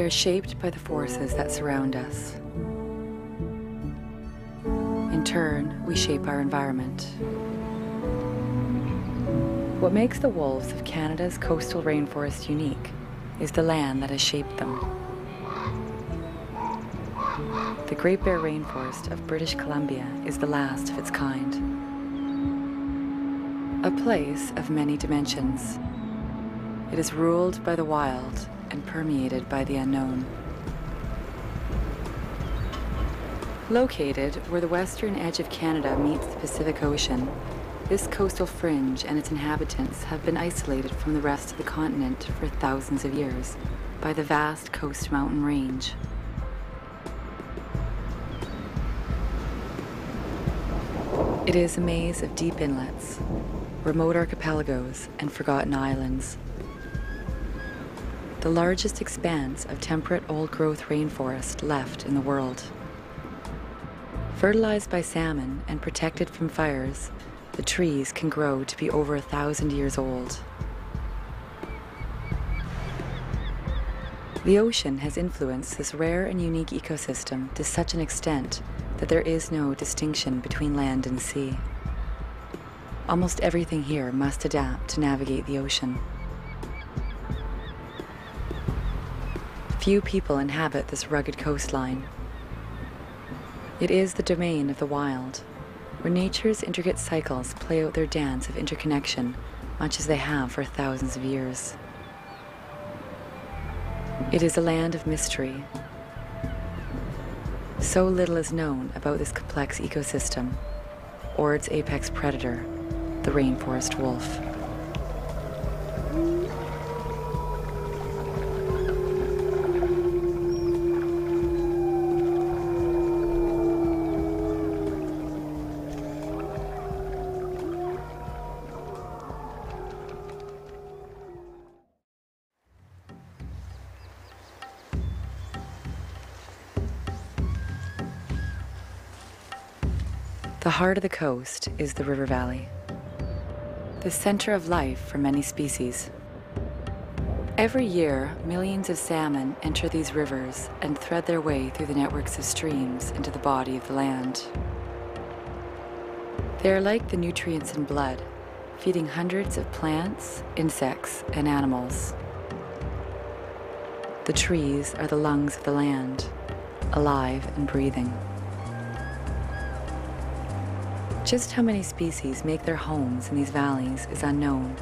are shaped by the forces that surround us. In turn, we shape our environment. What makes the wolves of Canada's coastal rainforest unique is the land that has shaped them. The Great Bear Rainforest of British Columbia is the last of its kind. A place of many dimensions. It is ruled by the wild and permeated by the unknown. Located where the western edge of Canada meets the Pacific Ocean, this coastal fringe and its inhabitants have been isolated from the rest of the continent for thousands of years by the vast coast mountain range. It is a maze of deep inlets, remote archipelagos, and forgotten islands. The largest expanse of temperate old-growth rainforest left in the world. Fertilized by salmon and protected from fires, the trees can grow to be over 1,000 years old. The ocean has influenced this rare and unique ecosystem to such an extent that there is no distinction between land and sea. Almost everything here must adapt to navigate the ocean. Few people inhabit this rugged coastline. It is the domain of the wild, where nature's intricate cycles play out their dance of interconnection, much as they have for thousands of years. It is a land of mystery. So little is known about this complex ecosystem, or its apex predator, the rainforest wolf. The heart of the coast is the river valley, the center of life for many species. Every year, millions of salmon enter these rivers and thread their way through the networks of streams into the body of the land. They are like the nutrients in blood, feeding hundreds of plants, insects, and animals. The trees are the lungs of the land, alive and breathing. Just how many species make their homes in these valleys is unknown,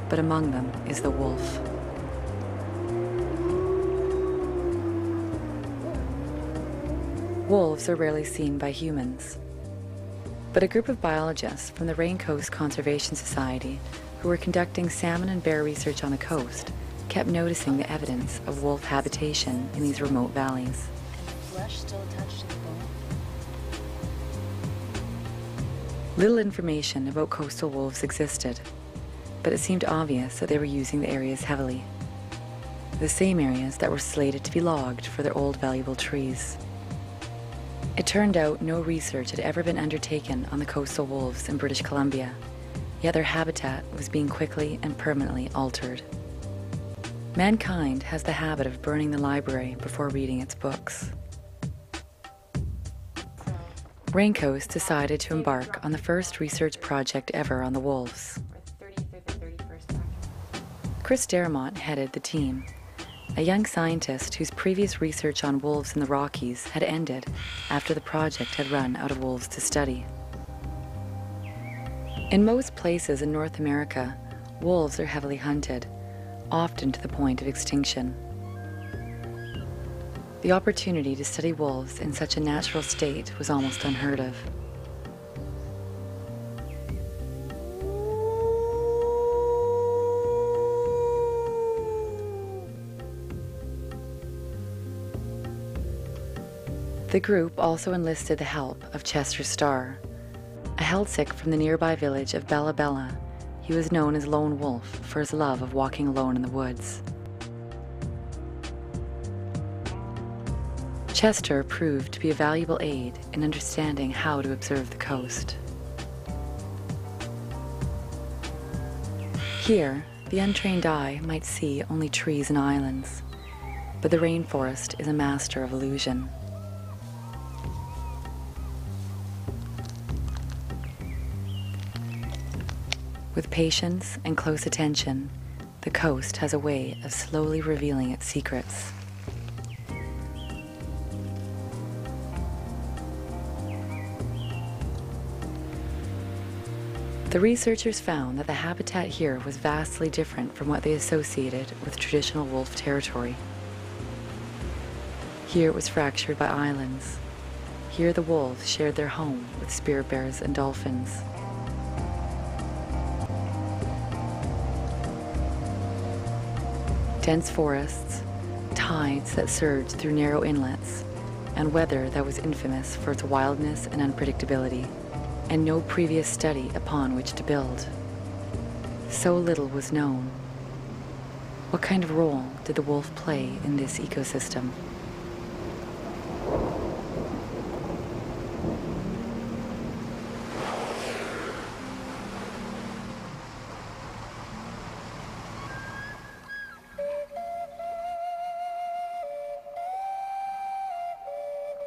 but among them is the wolf. Wolves are rarely seen by humans, but a group of biologists from the Rain Coast Conservation Society who were conducting salmon and bear research on the coast kept noticing the evidence of wolf habitation in these remote valleys. Flesh still attached to the bone. Little information about coastal wolves existed, but it seemed obvious that they were using the areas heavily. The same areas that were slated to be logged for their old valuable trees. It turned out no research had ever been undertaken on the coastal wolves in British Columbia, yet their habitat was being quickly and permanently altered. Mankind has the habit of burning the library before reading its books. Raincoast decided to embark on the first research project ever on the wolves. Chris Darramont headed the team, a young scientist whose previous research on wolves in the Rockies had ended after the project had run out of wolves to study. In most places in North America, wolves are heavily hunted, often to the point of extinction. The opportunity to study wolves in such a natural state was almost unheard of. The group also enlisted the help of Chester Starr, a Celtic from the nearby village of Bella Bella. He was known as Lone Wolf for his love of walking alone in the woods. Chester proved to be a valuable aid in understanding how to observe the coast. Here, the untrained eye might see only trees and islands. But the rainforest is a master of illusion. With patience and close attention, the coast has a way of slowly revealing its secrets. The researchers found that the habitat here was vastly different from what they associated with traditional wolf territory. Here it was fractured by islands. Here the wolves shared their home with spirit bears and dolphins. Dense forests, tides that surged through narrow inlets, and weather that was infamous for its wildness and unpredictability, and no previous study upon which to build. So little was known. What kind of role did the wolf play in this ecosystem?